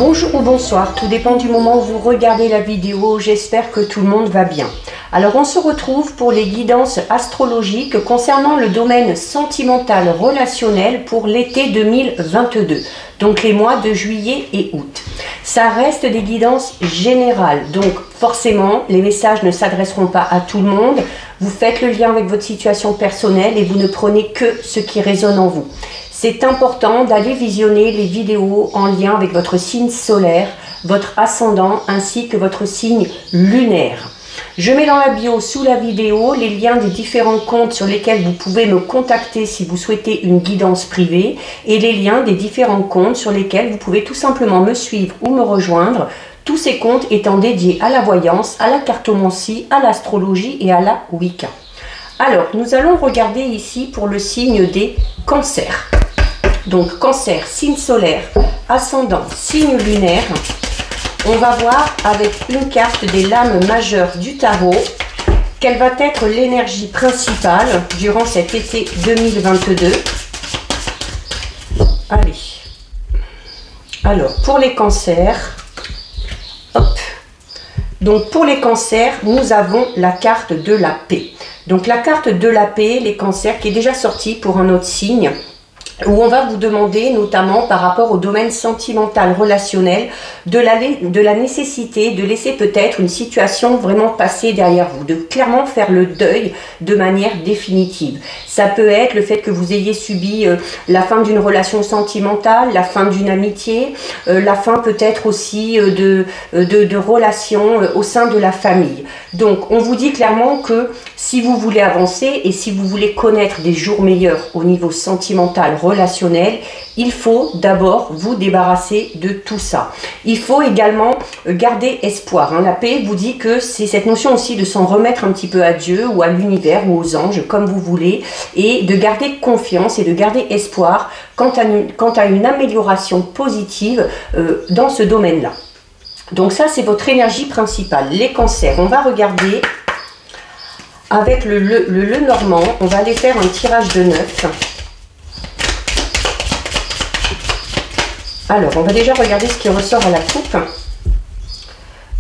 Bonjour ou bonsoir, tout dépend du moment où vous regardez la vidéo, j'espère que tout le monde va bien. Alors on se retrouve pour les guidances astrologiques concernant le domaine sentimental relationnel pour l'été 2022, donc les mois de juillet et août. Ça reste des guidances générales, donc forcément les messages ne s'adresseront pas à tout le monde. Vous faites le lien avec votre situation personnelle et vous ne prenez que ce qui résonne en vous. C'est important d'aller visionner les vidéos en lien avec votre signe solaire, votre ascendant ainsi que votre signe lunaire. Je mets dans la bio sous la vidéo les liens des différents comptes sur lesquels vous pouvez me contacter si vous souhaitez une guidance privée et les liens des différents comptes sur lesquels vous pouvez tout simplement me suivre ou me rejoindre. Tous ces comptes étant dédiés à la voyance, à la cartomancie, à l'astrologie et à la Wicca. Alors, nous allons regarder ici pour le signe des cancers. Donc cancer, signe solaire, ascendant, signe lunaire. On va voir avec une carte des lames majeures du tarot quelle va être l'énergie principale durant cet été 2022. Allez. Alors pour les cancers, hop. Donc pour les cancers, nous avons la carte de la paix. Donc la carte de la paix, les cancers, qui est déjà sortie pour un autre signe, où on va vous demander, notamment par rapport au domaine sentimental relationnel, de la nécessité de laisser peut-être une situation vraiment passer derrière vous, de clairement faire le deuil de manière définitive. Ça peut être le fait que vous ayez subi la fin d'une relation sentimentale, la fin d'une amitié, la fin peut-être aussi de relations au sein de la famille. Donc on vous dit clairement que si vous voulez avancer et si vous voulez connaître des jours meilleurs au niveau sentimental, relationnel, il faut d'abord vous débarrasser de tout ça. Il faut également garder espoir. La paix vous dit que c'est cette notion aussi de s'en remettre un petit peu à Dieu ou à l'univers ou aux anges, comme vous voulez, et de garder confiance et de garder espoir quant à une amélioration positive dans ce domaine-là. Donc ça, c'est votre énergie principale. Les cancers, on va regarder avec le Lenormand, on va aller faire un tirage de 9. Alors, on va déjà regarder ce qui ressort à la coupe.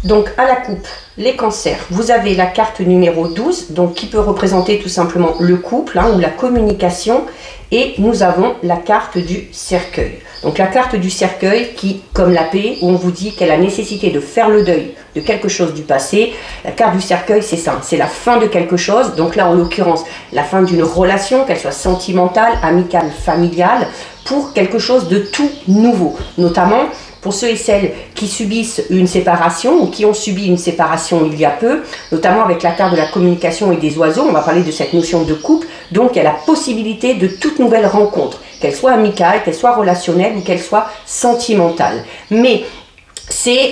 Donc, à la coupe, les cancers, vous avez la carte numéro 12, donc qui peut représenter tout simplement le couple ou la communication. Et nous avons la carte du cercueil. Donc, la carte du cercueil qui, comme la paix, où on vous dit qu'elle a la nécessité de faire le deuil de quelque chose du passé. La carte du cercueil, c'est ça, c'est la fin de quelque chose. Donc là, en l'occurrence, la fin d'une relation, qu'elle soit sentimentale, amicale, familiale, pour quelque chose de tout nouveau. Notamment pour ceux et celles qui subissent une séparation ou qui ont subi une séparation il y a peu, notamment avec la carte de la communication et des oiseaux, on va parler de cette notion de couple. Donc il y a la possibilité de toute nouvelle rencontre, qu'elle soit amicale, qu'elle soit relationnelle ou qu'elle soit sentimentale. Mais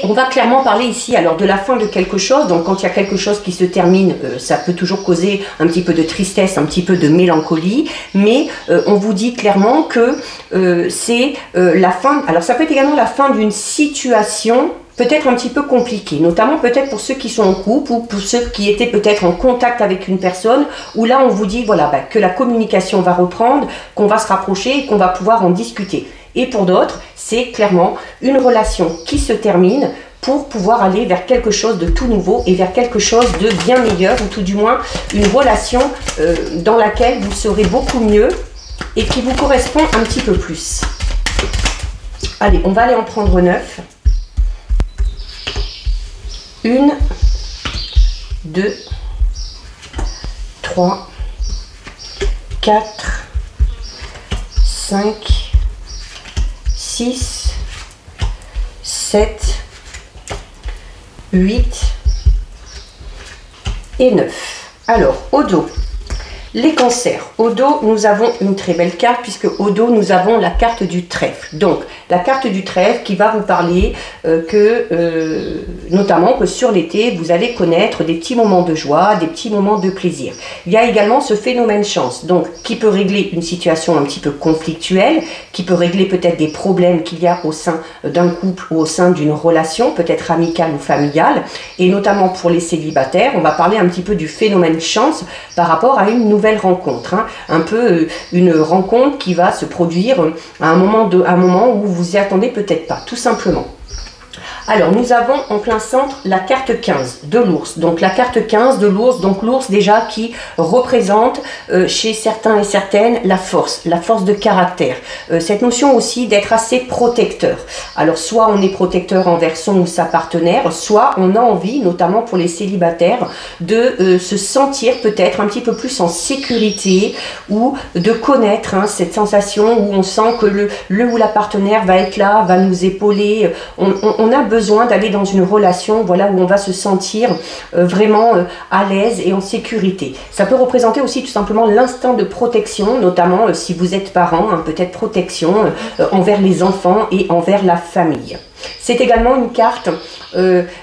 on va clairement parler ici alors de la fin de quelque chose. Donc quand il y a quelque chose qui se termine, ça peut toujours causer un petit peu de tristesse, un petit peu de mélancolie, mais on vous dit clairement que c'est la fin. Alors ça peut être également la fin d'une situation peut-être un petit peu compliquée, notamment peut-être pour ceux qui sont en couple ou pour ceux qui étaient peut-être en contact avec une personne, où là on vous dit voilà, que la communication va reprendre, qu'on va se rapprocher et qu'on va pouvoir en discuter. Et pour d'autres, c'est clairement une relation qui se termine pour pouvoir aller vers quelque chose de tout nouveau et vers quelque chose de bien meilleur, ou tout du moins une relation dans laquelle vous serez beaucoup mieux et qui vous correspond un petit peu plus. Allez, on va aller en prendre 9. 1, 2, 3, 4, 5, 6, 7, 8 et 9. Alors, au dos, les cancers. Au dos, nous avons une très belle carte puisque au dos, nous avons la carte du trèfle. Donc, la carte du trèfle qui va vous parler notamment que sur l'été, vous allez connaître des petits moments de joie, des petits moments de plaisir. Il y a également ce phénomène chance, donc qui peut régler une situation un petit peu conflictuelle, qui peut régler peut-être des problèmes qu'il y a au sein d'un couple ou au sein d'une relation, peut-être amicale ou familiale. Et notamment pour les célibataires, on va parler un petit peu du phénomène chance par rapport à une nouvelle nouvelle rencontre, hein, un peu une rencontre qui va se produire à un moment où vous y attendez peut-être pas, tout simplement. Alors, nous avons en plein centre la carte 15 de l'ours. Donc, la carte 15 de l'ours, donc l'ours déjà qui représente chez certains et certaines la force de caractère. Cette notion aussi d'être assez protecteur. Alors, soit on est protecteur envers son ou sa partenaire, soit on a envie, notamment pour les célibataires, de se sentir peut-être un petit peu plus en sécurité ou de connaître hein, cette sensation où on sent que le ou la partenaire va être là, va nous épauler. On a besoin d'aller dans une relation voilà, où on va se sentir vraiment à l'aise et en sécurité. Ça peut représenter aussi tout simplement l'instinct de protection, notamment si vous êtes parent, hein, peut-être protection envers les enfants et envers la famille. C'est également une carte,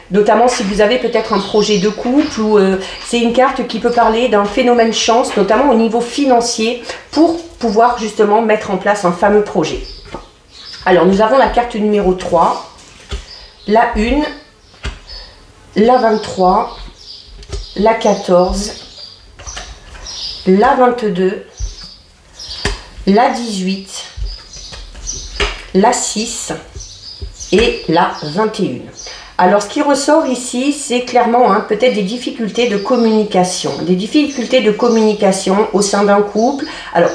notamment si vous avez peut-être un projet de couple, ou c'est une carte qui peut parler d'un phénomène chance, notamment au niveau financier, pour pouvoir justement mettre en place un fameux projet. Alors nous avons la carte numéro 3, la 1, la 23, la 14, la 22, la 18, la 6 et la 21. Alors ce qui ressort ici, c'est clairement hein, peut-être des difficultés de communication. Des difficultés de communication au sein d'un couple. Alors,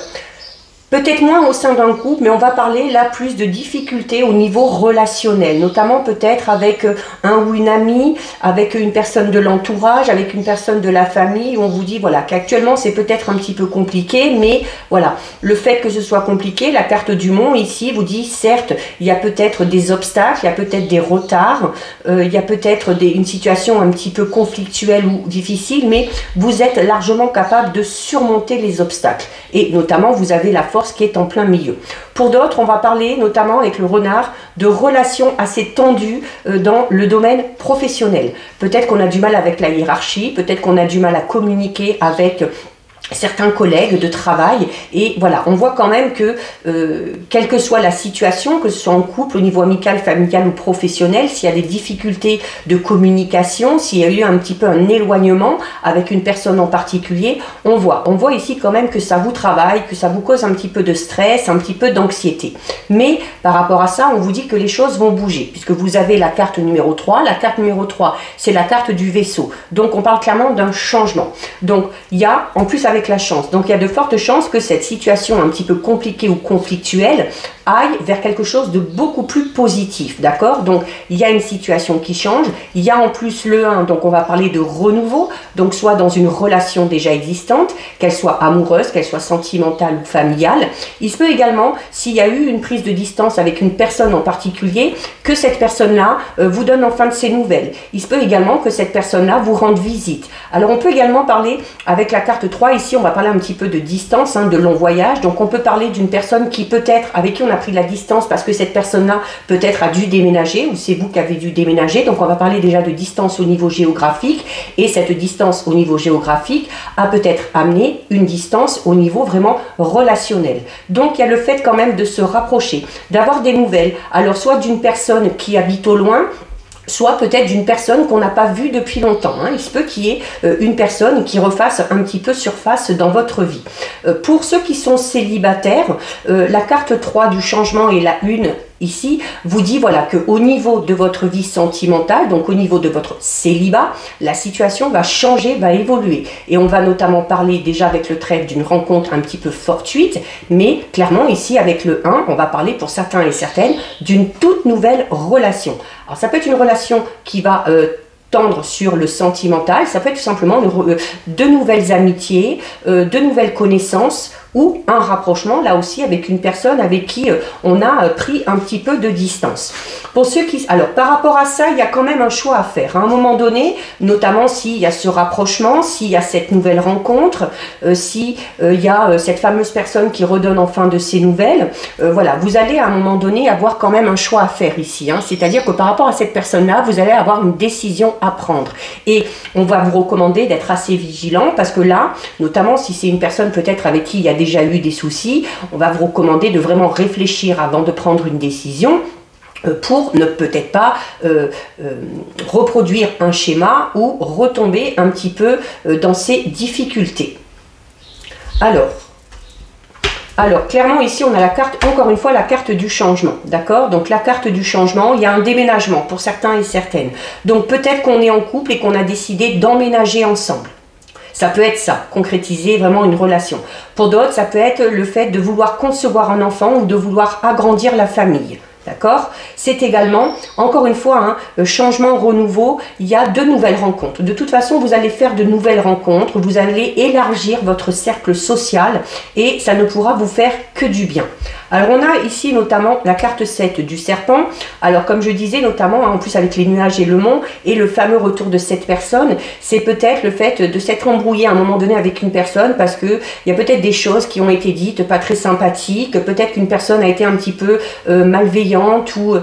peut-être moins au sein d'un couple, mais on va parler là plus de difficultés au niveau relationnel, notamment peut-être avec un ou une amie, avec une personne de l'entourage, avec une personne de la famille, où on vous dit voilà qu'actuellement c'est peut-être un petit peu compliqué, mais voilà, le fait que ce soit compliqué, la carte du monde ici vous dit certes, il y a peut-être des obstacles, il y a peut-être des retards, il y a peut-être une situation un petit peu conflictuelle ou difficile, mais vous êtes largement capable de surmonter les obstacles. Et notamment, vous avez la force qui est en plein milieu. Pour d'autres, on va parler, notamment avec le renard, de relations assez tendues dans le domaine professionnel. Peut-être qu'on a du mal avec la hiérarchie, peut-être qu'on a du mal à communiquer avec certains collègues de travail, et voilà, on voit quand même que quelle que soit la situation, que ce soit en couple, au niveau amical, familial ou professionnel, s'il y a des difficultés de communication, s'il y a eu un petit peu un éloignement avec une personne en particulier, on voit ici quand même que ça vous travaille, que ça vous cause un petit peu de stress, un petit peu d'anxiété. Mais par rapport à ça, on vous dit que les choses vont bouger, puisque vous avez la carte numéro 3. La carte numéro 3, c'est la carte du vaisseau. Donc on parle clairement d'un changement. Donc il y a, en plus avec la chance. Donc il y a de fortes chances que cette situation un petit peu compliquée ou conflictuelle aille vers quelque chose de beaucoup plus positif, d'accord? Donc il y a une situation qui change, il y a en plus le 1, donc on va parler de renouveau, donc soit dans une relation déjà existante, qu'elle soit amoureuse, qu'elle soit sentimentale ou familiale. Il se peut également, s'il y a eu une prise de distance avec une personne en particulier, que cette personne-là vous donne enfin de ses nouvelles. Il se peut également que cette personne-là vous rende visite. Alors on peut également parler avec la carte 3, ici on va parler un petit peu de distance, hein, de long voyage, donc on peut parler d'une personne qui peut-être, avec qui on a pris de la distance parce que cette personne-là peut-être a dû déménager, ou c'est vous qui avez dû déménager, donc on va parler déjà de distance au niveau géographique, et cette distance au niveau géographique a peut-être amené une distance au niveau vraiment relationnel. Donc il y a le fait quand même de se rapprocher, d'avoir des nouvelles, alors soit d'une personne qui habite au loin, soit peut-être d'une personne qu'on n'a pas vue depuis longtemps. Hein. Il se peut qu'il y ait une personne qui refasse un petit peu surface dans votre vie. Pour ceux qui sont célibataires, la carte 3 du changement et la 1 ici vous dit voilà qu'au niveau de votre vie sentimentale, donc au niveau de votre célibat, la situation va changer, va évoluer. Et on va notamment parler déjà avec le trèfle d'une rencontre un petit peu fortuite, mais clairement ici avec le 1, on va parler pour certains et certaines d'une toute nouvelle relation. Alors ça peut être une relation qui va tendre sur le sentimental, ça peut être tout simplement de nouvelles amitiés, de nouvelles connaissances, ou un rapprochement là aussi avec une personne avec qui on a pris un petit peu de distance. Pour ceux qui... Alors par rapport à ça, il y a quand même un choix à faire. À un moment donné, notamment s'il y a ce rapprochement, s'il y a cette nouvelle rencontre, s'il y a cette fameuse personne qui redonne enfin de ses nouvelles, voilà, vous allez à un moment donné avoir quand même un choix à faire ici. Hein. C'est-à-dire que par rapport à cette personne-là, vous allez avoir une décision à prendre. Et on va vous recommander d'être assez vigilant parce que là, notamment si c'est une personne peut-être avec qui il y a déjà eu des soucis, on va vous recommander de vraiment réfléchir avant de prendre une décision pour ne peut-être pas reproduire un schéma ou retomber un petit peu dans ces difficultés. Alors, clairement, ici, on a la carte, encore une fois, la carte du changement, d'accord? Donc, la carte du changement, il y a un déménagement pour certains et certaines. Donc, peut-être qu'on est en couple et qu'on a décidé d'emménager ensemble. Ça peut être ça, concrétiser vraiment une relation. Pour d'autres, ça peut être le fait de vouloir concevoir un enfant ou de vouloir agrandir la famille. D'accord? C'est également, encore une fois, un changement, renouveau, il y a de nouvelles rencontres. De toute façon, vous allez faire de nouvelles rencontres, vous allez élargir votre cercle social et ça ne pourra vous faire que du bien. Alors, on a ici notamment la carte 7 du serpent. Alors, comme je disais, notamment, en plus avec les nuages et le mont, et le fameux retour de cette personne, c'est peut-être le fait de s'être embrouillé à un moment donné avec une personne parce qu'il y a peut-être des choses qui ont été dites pas très sympathiques, peut-être qu'une personne a été un petit peu malveillante ou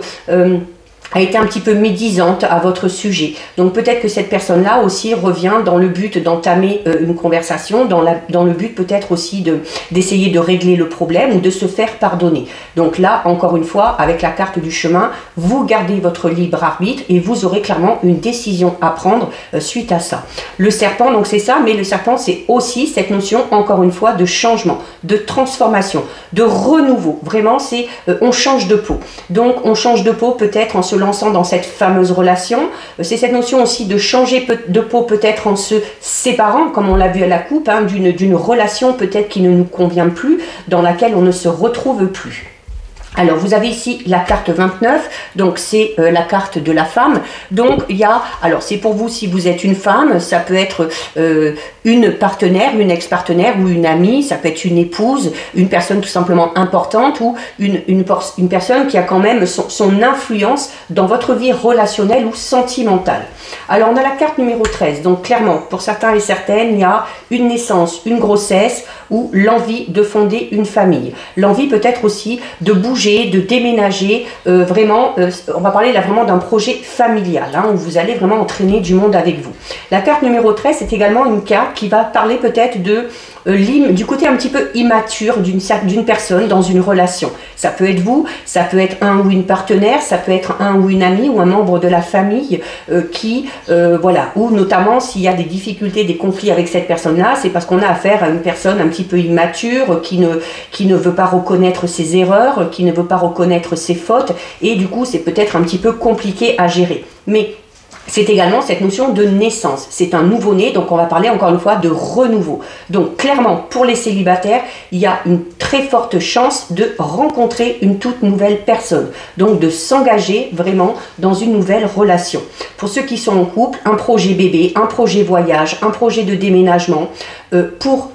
a été un petit peu médisante à votre sujet. Donc peut-être que cette personne-là aussi revient dans le but d'entamer une conversation, dans le but peut-être aussi d'essayer de régler le problème ou de se faire pardonner. Donc là, encore une fois, avec la carte du chemin, vous gardez votre libre arbitre et vous aurez clairement une décision à prendre suite à ça. Le serpent, donc c'est ça, mais le serpent, c'est aussi cette notion, encore une fois, de changement, de transformation, de renouveau. Vraiment, c'est on change de peau. Donc on change de peau peut-être en se lançant dans cette fameuse relation. C'est cette notion aussi de changer de peau peut-être en se séparant, comme on l'a vu à la coupe, d'une relation peut-être qui ne nous convient plus, dans laquelle on ne se retrouve plus. Alors, vous avez ici la carte 29, donc c'est la carte de la femme. Donc, il y a, alors c'est pour vous si vous êtes une femme, ça peut être une partenaire, une ex-partenaire ou une amie, ça peut être une épouse, une personne tout simplement importante ou une personne qui a quand même son influence dans votre vie relationnelle ou sentimentale. Alors, on a la carte numéro 13, donc clairement, pour certains et certaines, il y a une naissance, une grossesse ou l'envie de fonder une famille. L'envie peut-être aussi de bouger, de déménager, vraiment, on va parler là vraiment d'un projet familial, où vous allez vraiment entraîner du monde avec vous. La carte numéro 13, c'est également une carte qui va parler peut-être du côté un petit peu immature d'une personne dans une relation. Ça peut être vous, ça peut être un ou une partenaire, ça peut être un ou une amie ou un membre de la famille voilà, ou notamment s'il y a des difficultés, des conflits avec cette personne-là, c'est parce qu'on a affaire à une personne un petit peu immature, qui ne veut pas reconnaître ses erreurs, qui ne veut pas reconnaître ses fautes, et du coup c'est peut-être un petit peu compliqué à gérer. Mais c'est également cette notion de naissance. C'est un nouveau-né, donc on va parler encore une fois de renouveau. Donc clairement, pour les célibataires, il y a une très forte chance de rencontrer une toute nouvelle personne. Donc de s'engager vraiment dans une nouvelle relation. Pour ceux qui sont en couple, un projet bébé, un projet voyage, un projet de déménagement, pour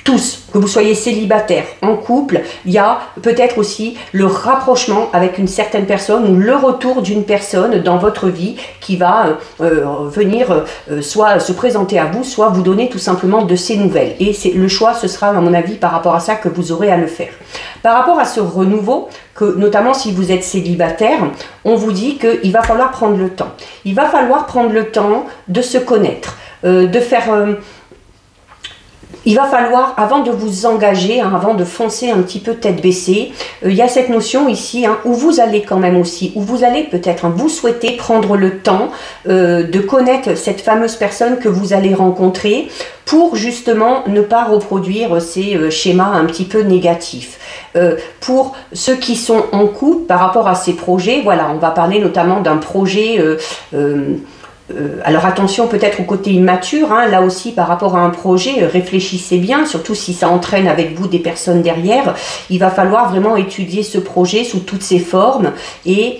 tous, que vous soyez célibataire, en couple, il y a peut-être aussi le rapprochement avec une certaine personne ou le retour d'une personne dans votre vie qui va venir soit se présenter à vous, soit vous donner tout simplement de ses nouvelles. Et le choix, ce sera à mon avis par rapport à ça que vous aurez à le faire. Par rapport à ce renouveau, que notamment si vous êtes célibataire, on vous dit qu'il va falloir prendre le temps. Il va falloir prendre le temps de se connaître, de faire... Il va falloir, avant de vous engager, avant de foncer un petit peu tête baissée, il y a cette notion ici où vous allez quand même aussi, où vous allez peut-être, vous souhaitez prendre le temps de connaître cette fameuse personne que vous allez rencontrer pour justement ne pas reproduire ces schémas un petit peu négatifs. Pour ceux qui sont en couple par rapport à ces projets, voilà, on va parler notamment d'un projet... alors attention peut-être au côté immature, là aussi par rapport à un projet, réfléchissez bien, surtout si ça entraîne avec vous des personnes derrière, il va falloir vraiment étudier ce projet sous toutes ses formes et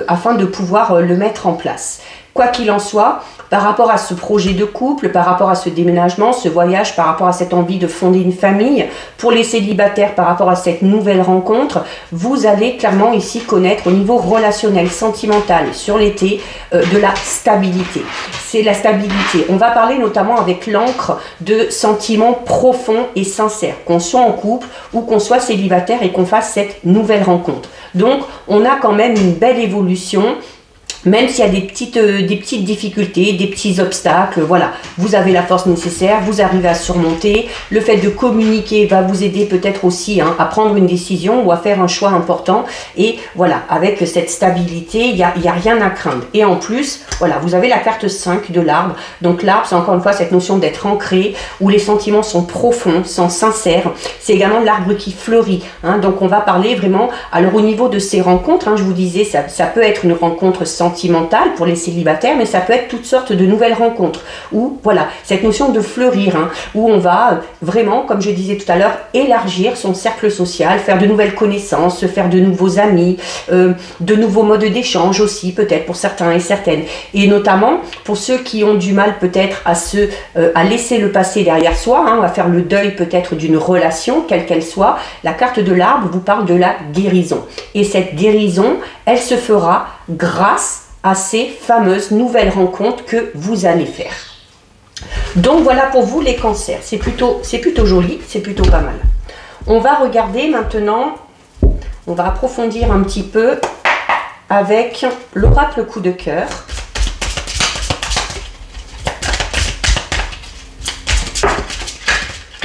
afin de pouvoir le mettre en place. Quoi qu'il en soit, par rapport à ce projet de couple, par rapport à ce déménagement, ce voyage, par rapport à cette envie de fonder une famille, pour les célibataires, par rapport à cette nouvelle rencontre, vous allez clairement ici connaître au niveau relationnel, sentimental, sur l'été, de la stabilité. C'est la stabilité. On va parler notamment avec l'encre de sentiments profonds et sincères, qu'on soit en couple ou qu'on soit célibataire et qu'on fasse cette nouvelle rencontre. Donc, on a quand même une belle évolution Même s'il y a des petites difficultés, des petits obstacles, voilà, vous avez la force nécessaire, vous arrivez à surmonter. Le fait de communiquer va vous aider peut-être aussi hein, à prendre une décision ou à faire un choix important. Et voilà, avec cette stabilité, il n'y a rien à craindre. Et en plus, voilà, vous avez la carte 5 de l'arbre. Donc l'arbre, c'est encore une fois cette notion d'être ancré, où les sentiments sont profonds, sont sincères. C'est également l'arbre qui fleurit. Hein, donc on va parler vraiment, alors au niveau de ces rencontres, hein, je vous disais, ça peut être une rencontre sentimentale pour les célibataires, mais ça peut être toutes sortes de nouvelles rencontres, où voilà, cette notion de fleurir, hein, où on va vraiment, comme je disais tout à l'heure, élargir son cercle social, faire de nouvelles connaissances, se faire de nouveaux amis, de nouveaux modes d'échange aussi, peut-être pour certains et certaines, et notamment pour ceux qui ont du mal peut-être à laisser le passé derrière soi, hein, à faire le deuil peut-être d'une relation, quelle qu'elle soit. La carte de l'arbre vous parle de la guérison, et cette guérison, elle se fera grâce à ces fameuses nouvelles rencontres que vous allez faire. Donc voilà pour vous les cancers, c'est plutôt joli, c'est plutôt pas mal. On va regarder maintenant, on va approfondir un petit peu avec l'oracle coup de cœur.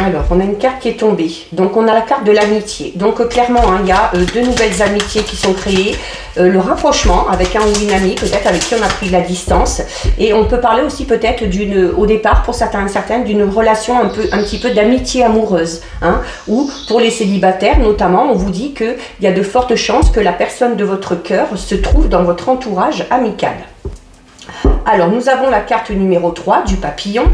Alors, on a une carte qui est tombée. Donc, on a la carte de l'amitié. Donc, clairement, hein, il y a de nouvelles amitiés qui sont créées. Le rapprochement avec un ou une amie, peut-être avec qui on a pris de la distance. Et on peut parler aussi peut-être au départ, pour certains et certaines, d'une relation un petit peu d'amitié amoureuse. Hein, ou pour les célibataires, notamment, on vous dit qu'il y a de fortes chances que la personne de votre cœur se trouve dans votre entourage amical. Alors, nous avons la carte numéro 3 du papillon.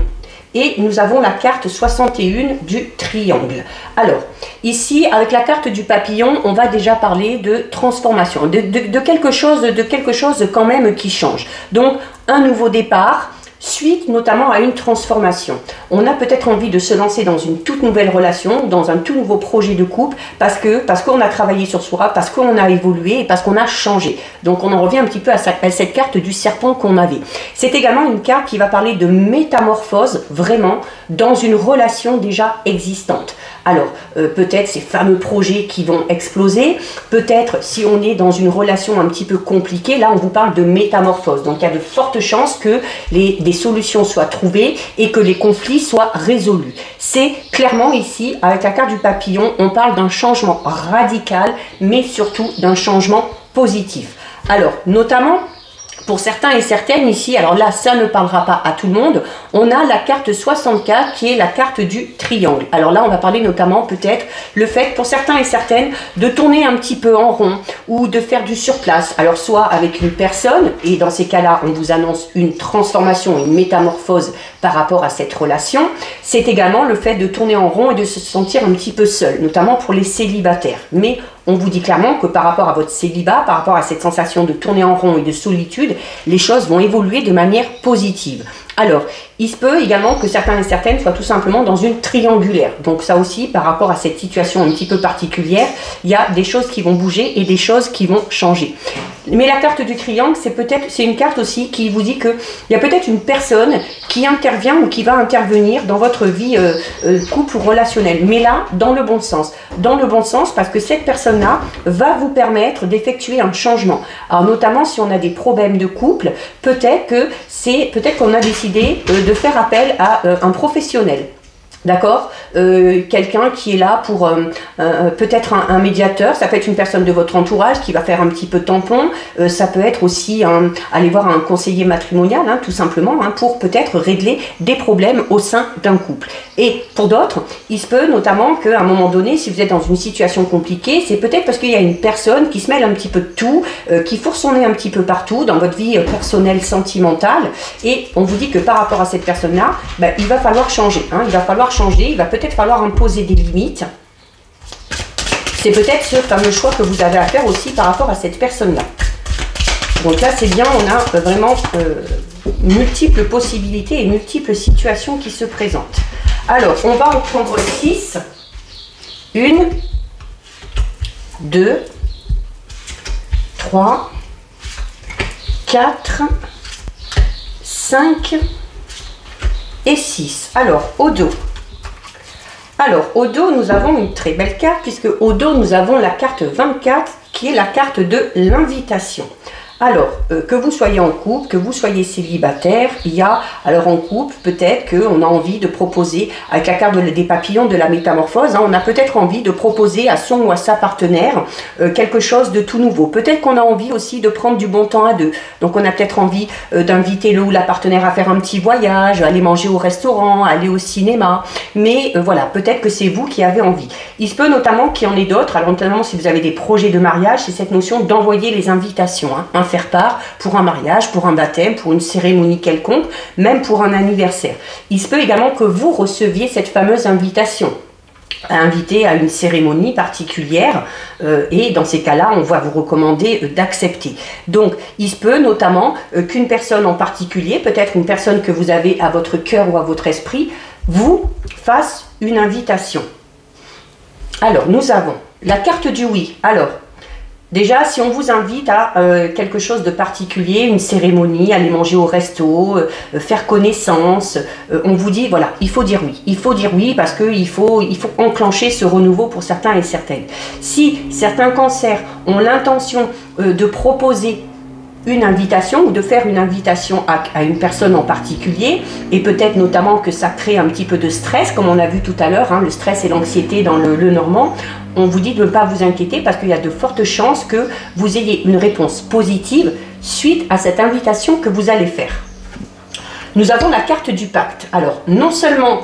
Et nous avons la carte 61 du triangle. Alors, ici, avec la carte du papillon, on va déjà parler de transformation, de quelque chose quand même qui change. Donc, un nouveau départ, suite notamment à une transformation. On a peut-être envie de se lancer dans une toute nouvelle relation, dans un tout nouveau projet de couple, parce qu'on a travaillé sur soi, parce qu'on a évolué et parce qu'on a changé. Donc on en revient un petit peu à cette carte du serpent qu'on avait. C'est également une carte qui va parler de métamorphose, vraiment, dans une relation déjà existante. Alors, peut-être ces fameux projets qui vont exploser, peut-être si on est dans une relation un petit peu compliquée, là on vous parle de métamorphose. Donc il y a de fortes chances que des solutions soient trouvées et que les conflits soient résolus. C'est clairement ici, avec la carte du papillon, on parle d'un changement radical, mais surtout d'un changement positif. Alors, notamment, pour certains et certaines ici, alors là, ça ne parlera pas à tout le monde, on a la carte 64 qui est la carte du triangle. Alors là, on va parler notamment peut-être le fait pour certains et certaines de tourner un petit peu en rond ou de faire du surplace. Alors soit avec une personne, et dans ces cas-là, on vous annonce une transformation, une métamorphose par rapport à cette relation. C'est également le fait de tourner en rond et de se sentir un petit peu seul, notamment pour les célibataires. Mais on vous dit clairement que par rapport à votre célibat, par rapport à cette sensation de tourner en rond et de solitude, les choses vont évoluer de manière positive. Alors, il se peut également que certains et certaines soient tout simplement dans une triangulaire. Donc ça aussi, par rapport à cette situation un petit peu particulière, il y a des choses qui vont bouger et des choses qui vont changer. Mais la carte du triangle, c'est une carte aussi qui vous dit qu'il y a peut-être une personne qui intervient ou qui va intervenir dans votre vie couple ou relationnelle. Mais là, dans le bon sens. Dans le bon sens parce que cette personne-là va vous permettre d'effectuer un changement. Alors notamment si on a des problèmes de couple, peut-être qu'on a décidé de faire appel à un professionnel. D'accord, quelqu'un qui est là pour peut-être un médiateur, ça peut être une personne de votre entourage qui va faire un petit peu tampon, ça peut être aussi aller voir un conseiller matrimonial, hein, tout simplement, hein, pour peut-être régler des problèmes au sein d'un couple. Et pour d'autres, il se peut notamment qu'à un moment donné, si vous êtes dans une situation compliquée, c'est peut-être parce qu'il y a une personne qui se mêle un petit peu de tout, qui fourre son nez un petit peu partout dans votre vie personnelle, sentimentale, et on vous dit que par rapport à cette personne-là, ben, il va falloir changer, hein, il va falloir changer, il va peut-être falloir imposer des limites. C'est peut-être ce fameux choix que vous avez à faire aussi par rapport à cette personne-là. Donc là, c'est bien, on a vraiment multiples possibilités et multiples situations qui se présentent. Alors, on va en prendre 6. 1, 2, 3, 4, 5 et 6. Alors, au dos. Alors, au dos, nous avons une très belle carte, puisque au dos, nous avons la carte 24, qui est la carte de l'invitation. Alors, que vous soyez en couple, que vous soyez célibataire, il y a, alors en couple, peut-être qu'on a envie de proposer, avec la carte des papillons de la métamorphose, hein, on a peut-être envie de proposer à son ou à sa partenaire quelque chose de tout nouveau. Peut-être qu'on a envie aussi de prendre du bon temps à deux. Donc, on a peut-être envie d'inviter le ou la partenaire à faire un petit voyage, aller manger au restaurant, aller au cinéma. Mais voilà, peut-être que c'est vous qui avez envie. Il se peut notamment qu'il y en ait d'autres, alors notamment si vous avez des projets de mariage, c'est cette notion d'envoyer les invitations, hein, faire part pour un mariage, pour un baptême, pour une cérémonie quelconque, même pour un anniversaire. Il se peut également que vous receviez cette fameuse invitation à inviter à une cérémonie particulière et dans ces cas-là, on va vous recommander d'accepter. Donc, il se peut notamment qu'une personne en particulier, peut-être une personne que vous avez à votre cœur ou à votre esprit, vous fasse une invitation. Alors, nous avons la carte du oui. Alors, déjà, si on vous invite à quelque chose de particulier, une cérémonie, aller manger au resto, faire connaissance, on vous dit, voilà, il faut dire oui. Il faut dire oui parce qu'il faut enclencher ce renouveau pour certains et certaines. Si certains cancers ont l'intention de proposer une invitation ou de faire une invitation à une personne en particulier, et peut-être notamment que ça crée un petit peu de stress, comme on a vu tout à l'heure, hein, le stress et l'anxiété dans le normand, on vous dit de ne pas vous inquiéter parce qu'il y a de fortes chances que vous ayez une réponse positive suite à cette invitation que vous allez faire. Nous avons la carte du pacte. Alors, non seulement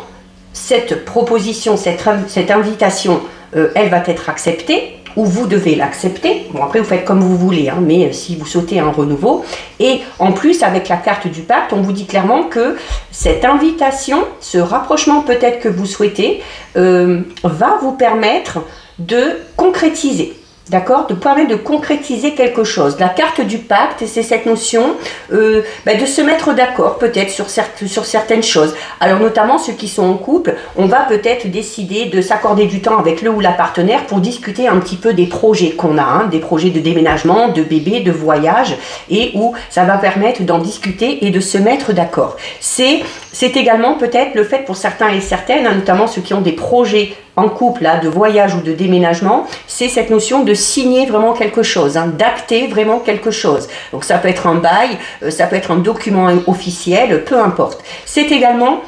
cette proposition, cette invitation, elle va être acceptée, ou vous devez l'accepter. Bon, après, vous faites comme vous voulez, hein, mais si vous sautez un renouveau. Et en plus, avec la carte du pacte, on vous dit clairement que cette invitation, ce rapprochement peut-être que vous souhaitez, va vous permettre de concrétiser. D'accord, de permettre de concrétiser quelque chose. La carte du pacte, c'est cette notion de se mettre d'accord peut-être sur certaines choses. Alors notamment ceux qui sont en couple, on va peut-être décider de s'accorder du temps avec le ou la partenaire pour discuter un petit peu des projets qu'on a, hein, des projets de déménagement, de bébé, de voyage, et où ça va permettre d'en discuter et de se mettre d'accord. C'est également peut-être le fait pour certains et certaines, hein, notamment ceux qui ont des projets en couple, là, de voyage ou de déménagement, c'est cette notion de signer vraiment quelque chose, hein, d'acter vraiment quelque chose. Donc ça peut être un bail, ça peut être un document officiel, peu importe. C'est également,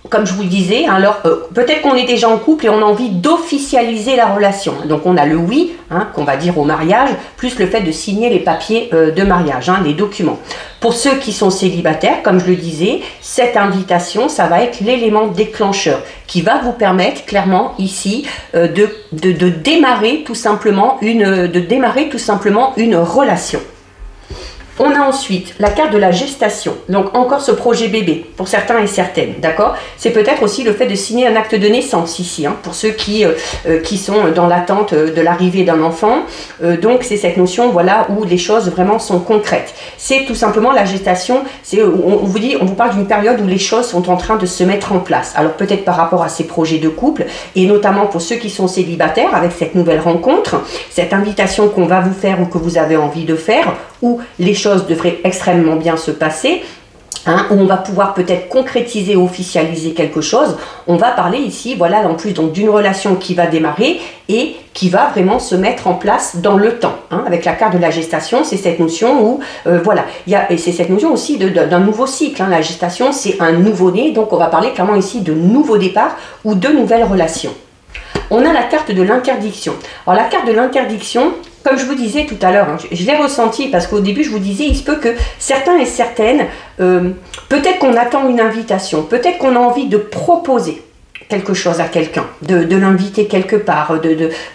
comme je vous le disais, alors peut-être qu'on est déjà en couple et on a envie d'officialiser la relation. Donc on a le oui, hein, qu'on va dire au mariage, plus le fait de signer les papiers de mariage, hein, les documents. Pour ceux qui sont célibataires, comme je le disais, cette invitation, ça va être l'élément déclencheur qui va vous permettre clairement ici de démarrer tout simplement une relation. On a ensuite la carte de la gestation, donc encore ce projet bébé pour certains et certaines, d'accord? C'est peut-être aussi le fait de signer un acte de naissance ici, hein, pour ceux qui sont dans l'attente de l'arrivée d'un enfant. Donc c'est cette notion, voilà, où les choses vraiment sont concrètes. C'est tout simplement la gestation, on vous parle d'une période où les choses sont en train de se mettre en place. Alors peut-être par rapport à ces projets de couple, et notamment pour ceux qui sont célibataires, avec cette nouvelle rencontre, cette invitation qu'on va vous faire ou que vous avez envie de faire, où les choses devraient extrêmement bien se passer, hein, où on va pouvoir peut-être concrétiser, officialiser quelque chose. On va parler ici, voilà, en plus donc d'une relation qui va démarrer et qui va vraiment se mettre en place dans le temps. Hein. Avec la carte de la gestation, c'est cette notion où, voilà, et c'est cette notion aussi d'un nouveau cycle. Hein. La gestation, c'est un nouveau-né, donc on va parler clairement ici de nouveau départ ou de nouvelles relations. On a la carte de l'interdiction. Alors la carte de l'interdiction, comme je vous disais tout à l'heure, hein, je l'ai ressenti parce qu'au début je vous disais, il se peut que certains et certaines, peut-être qu'on attend une invitation, peut-être qu'on a envie de proposer quelque chose à quelqu'un, de l'inviter quelque part,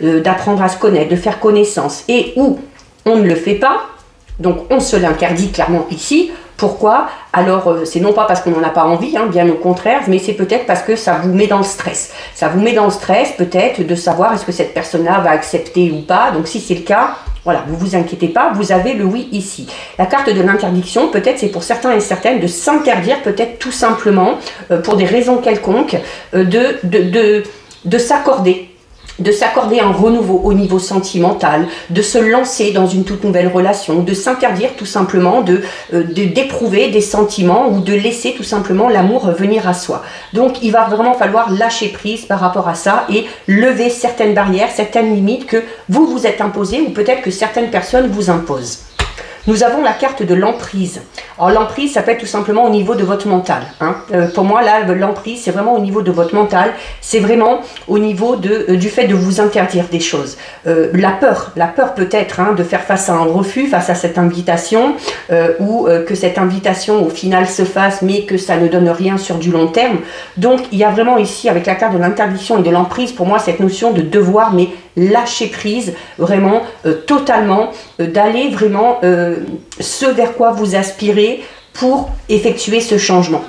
d'apprendre à se connaître, de faire connaissance, et où on ne le fait pas, donc on se l'interdit clairement ici. Pourquoi? Alors, c'est non pas parce qu'on n'en a pas envie, hein, bien au contraire, mais c'est peut-être parce que ça vous met dans le stress. Ça vous met dans le stress, peut-être, de savoir est-ce que cette personne-là va accepter ou pas. Donc, si c'est le cas, voilà, vous vous inquiétez pas, vous avez le oui ici. La carte de l'interdiction, peut-être, c'est pour certains et certaines de s'interdire, peut-être tout simplement, pour des raisons quelconques, de s'accorder. De s'accorder un renouveau au niveau sentimental, de se lancer dans une toute nouvelle relation, de s'interdire tout simplement d'éprouver des sentiments ou de laisser tout simplement l'amour venir à soi. Donc il va vraiment falloir lâcher prise par rapport à ça et lever certaines barrières, certaines limites que vous vous êtes imposées ou peut-être que certaines personnes vous imposent. Nous avons la carte de l'emprise. Alors l'emprise, ça peut être tout simplement au niveau de votre mental. Hein. Pour moi, là, l'emprise, c'est vraiment au niveau de votre mental. C'est vraiment au niveau du fait de vous interdire des choses. La peur peut-être hein, de faire face à un refus, face à cette invitation, ou que cette invitation au final se fasse, mais que ça ne donne rien sur du long terme. Donc il y a vraiment ici, avec la carte de l'interdiction et de l'emprise, pour moi, cette notion de devoir, mais lâcher prise, vraiment, totalement, d'aller vraiment ce vers quoi vous aspirez pour effectuer ce changement.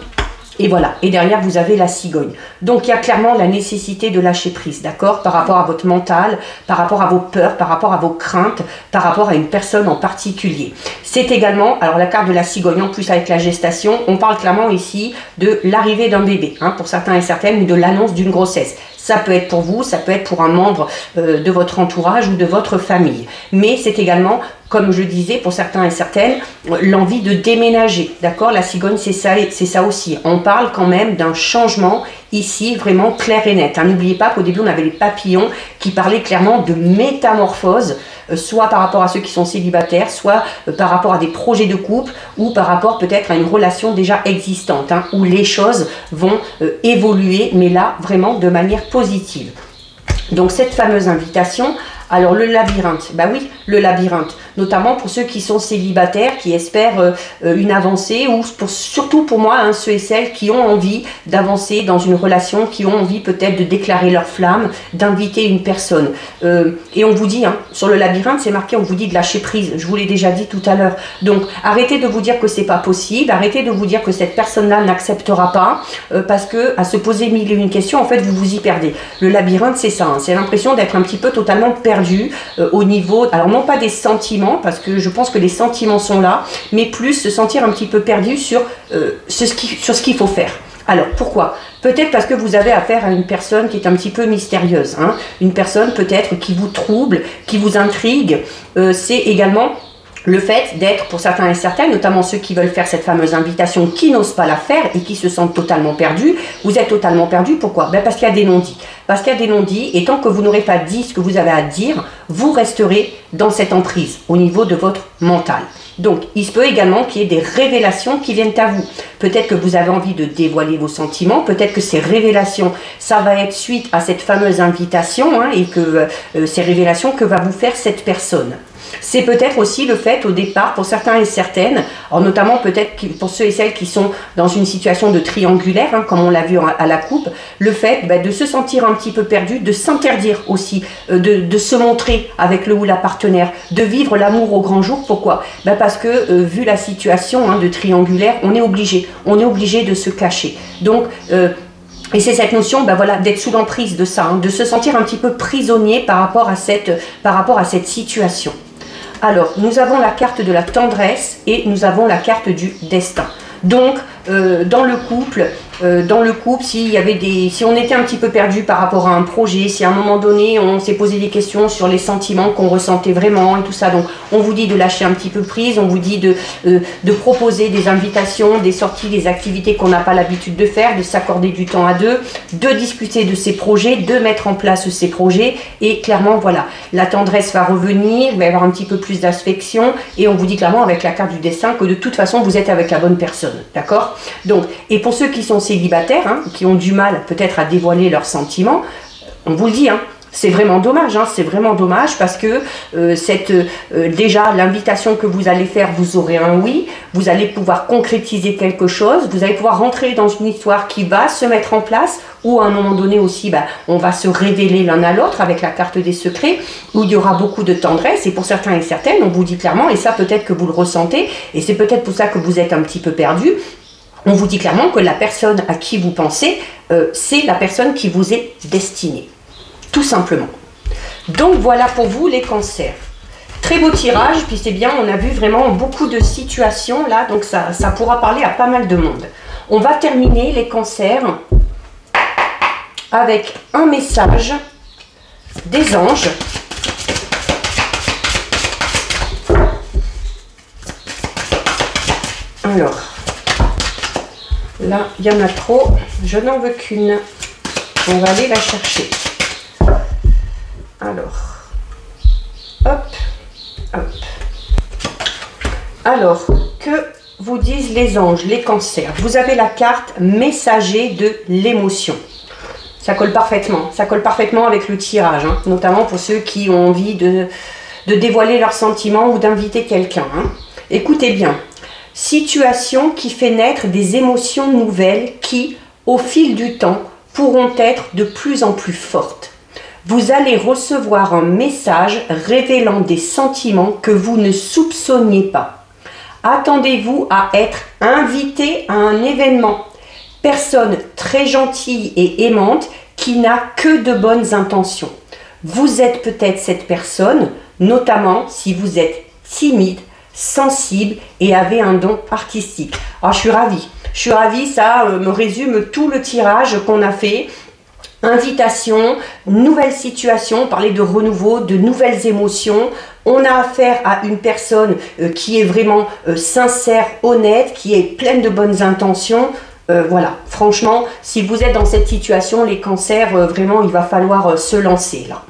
Et voilà, et derrière vous avez la cigogne. Donc il y a clairement la nécessité de lâcher prise, d'accord, par rapport à votre mental, par rapport à vos peurs, par rapport à vos craintes, par rapport à une personne en particulier. C'est également, alors la carte de la cigogne en plus avec la gestation, on parle clairement ici de l'arrivée d'un bébé, hein, pour certains et certaines, ou de l'annonce d'une grossesse. Ça peut être pour vous, ça peut être pour un membre de votre entourage ou de votre famille. Mais c'est également, comme je disais, pour certains et certaines, l'envie de déménager. D'accord? La cigogne, c'est ça aussi. On parle quand même d'un changement ici vraiment clair et net. Hein. N'oubliez pas qu'au début, on avait les papillons qui parlaient clairement de métamorphose, soit par rapport à ceux qui sont célibataires, soit par rapport à des projets de couple, ou par rapport peut-être à une relation déjà existante, hein, où les choses vont évoluer, mais là, vraiment de manière positive. Donc cette fameuse invitation, alors le labyrinthe, bah oui, le labyrinthe, notamment pour ceux qui sont célibataires, qui espèrent une avancée, ou surtout pour moi, hein, ceux et celles qui ont envie d'avancer dans une relation, qui ont envie peut-être de déclarer leur flamme, d'inviter une personne. Et on vous dit, hein, sur le labyrinthe, c'est marqué, on vous dit de lâcher prise, je vous l'ai déjà dit tout à l'heure. Donc arrêtez de vous dire que c'est pas possible, arrêtez de vous dire que cette personne-là n'acceptera pas, parce que à se poser mille et une questions, en fait, vous vous y perdez. Le labyrinthe, c'est ça, hein, c'est l'impression d'être un petit peu totalement perdu au niveau, alors non pas des sentiments, parce que je pense que les sentiments sont là, mais plus se sentir un petit peu perdu sur ce qu'il faut faire. Alors pourquoi? Peut-être parce que vous avez affaire à une personne qui est un petit peu mystérieuse, hein, une personne peut-être qui vous trouble, qui vous intrigue. C'est également le fait d'être, pour certains et certaines, notamment ceux qui veulent faire cette fameuse invitation, qui n'osent pas la faire et qui se sentent totalement perdus. Vous êtes totalement perdus, pourquoi? Ben parce qu'il y a des non-dits. Parce qu'il y a des non-dits, et tant que vous n'aurez pas dit ce que vous avez à dire, vous resterez dans cette emprise, au niveau de votre mental. Donc, il se peut également qu'il y ait des révélations qui viennent à vous. Peut-être que vous avez envie de dévoiler vos sentiments, peut-être que ces révélations, ça va être suite à cette fameuse invitation, hein, et que ces révélations que va vous faire cette personne. C'est peut-être aussi le fait au départ, pour certains et certaines, alors notamment peut-être pour ceux et celles qui sont dans une situation de triangulaire, hein, comme on l'a vu à la coupe, le fait de se sentir un petit peu perdu, de s'interdire aussi, de se montrer avec le ou la partenaire, de vivre l'amour au grand jour. Pourquoi? Parce que vu la situation, hein, de triangulaire, on est obligé de se cacher. Donc, et c'est cette notion, voilà, d'être sous l'emprise de ça, hein, de se sentir un petit peu prisonnier par rapport à cette situation. Alors, nous avons la carte de la tendresse et nous avons la carte du destin. Donc, dans le couple, si on était un petit peu perdu par rapport à un projet, si à un moment donné on s'est posé des questions sur les sentiments qu'on ressentait vraiment et tout ça, donc on vous dit de lâcher un petit peu prise, on vous dit de proposer des invitations, des sorties, des activités qu'on n'a pas l'habitude de faire, de s'accorder du temps à deux, de discuter de ces projets, de mettre en place ces projets, et clairement voilà, la tendresse va revenir, il va y avoir un petit peu plus d'affection, et on vous dit clairement avec la carte du destin que de toute façon vous êtes avec la bonne personne, d'accord? Donc, et pour ceux qui sont célibataires, hein, qui ont du mal peut-être à dévoiler leurs sentiments, on vous le dit, hein, c'est vraiment dommage, hein, c'est vraiment dommage parce que déjà l'invitation que vous allez faire, vous aurez un oui, vous allez pouvoir concrétiser quelque chose, vous allez pouvoir rentrer dans une histoire qui va se mettre en place, ou à un moment donné aussi, on va se révéler l'un à l'autre avec la carte des secrets, où il y aura beaucoup de tendresse, et pour certains et certaines, on vous dit clairement, et ça peut-être que vous le ressentez, et c'est peut-être pour ça que vous êtes un petit peu perdu. On vous dit clairement que la personne à qui vous pensez, c'est la personne qui vous est destinée. Tout simplement. Donc voilà pour vous les cancers. Très beau tirage, puis c'est bien, on a vu vraiment beaucoup de situations là, donc ça pourra parler à pas mal de monde. On va terminer les cancers avec un message des anges. Alors, là, il y en a trop, je n'en veux qu'une. On va aller la chercher. Alors, hop, hop. Alors, que vous disent les anges, les cancers? Vous avez la carte messager de l'émotion. Ça colle parfaitement avec le tirage, hein, notamment pour ceux qui ont envie de dévoiler leurs sentiments ou d'inviter quelqu'un. Hein. Écoutez bien, situation qui fait naître des émotions nouvelles qui, au fil du temps, pourront être de plus en plus fortes. Vous allez recevoir un message révélant des sentiments que vous ne soupçonniez pas. Attendez-vous à être invité à un événement. Personne très gentille et aimante qui n'a que de bonnes intentions. Vous êtes peut-être cette personne, notamment si vous êtes timide, sensible et avez un don artistique. Alors je suis ravie, ça me résume tout le tirage qu'on a fait. Invitation, nouvelle situation, parler de renouveau, de nouvelles émotions. On a affaire à une personne qui est vraiment sincère, honnête, qui est pleine de bonnes intentions. Voilà, franchement, si vous êtes dans cette situation, les cancers, vraiment, il va falloir se lancer là.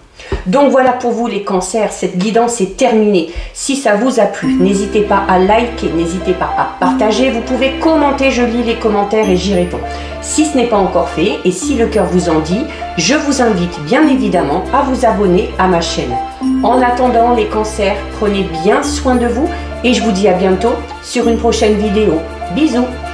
Donc voilà pour vous les cancers, cette guidance est terminée. Si ça vous a plu, n'hésitez pas à liker, n'hésitez pas à partager. Vous pouvez commenter, je lis les commentaires et j'y réponds. Si ce n'est pas encore fait et si le cœur vous en dit, je vous invite bien évidemment à vous abonner à ma chaîne. En attendant les cancers, prenez bien soin de vous et je vous dis à bientôt sur une prochaine vidéo. Bisous!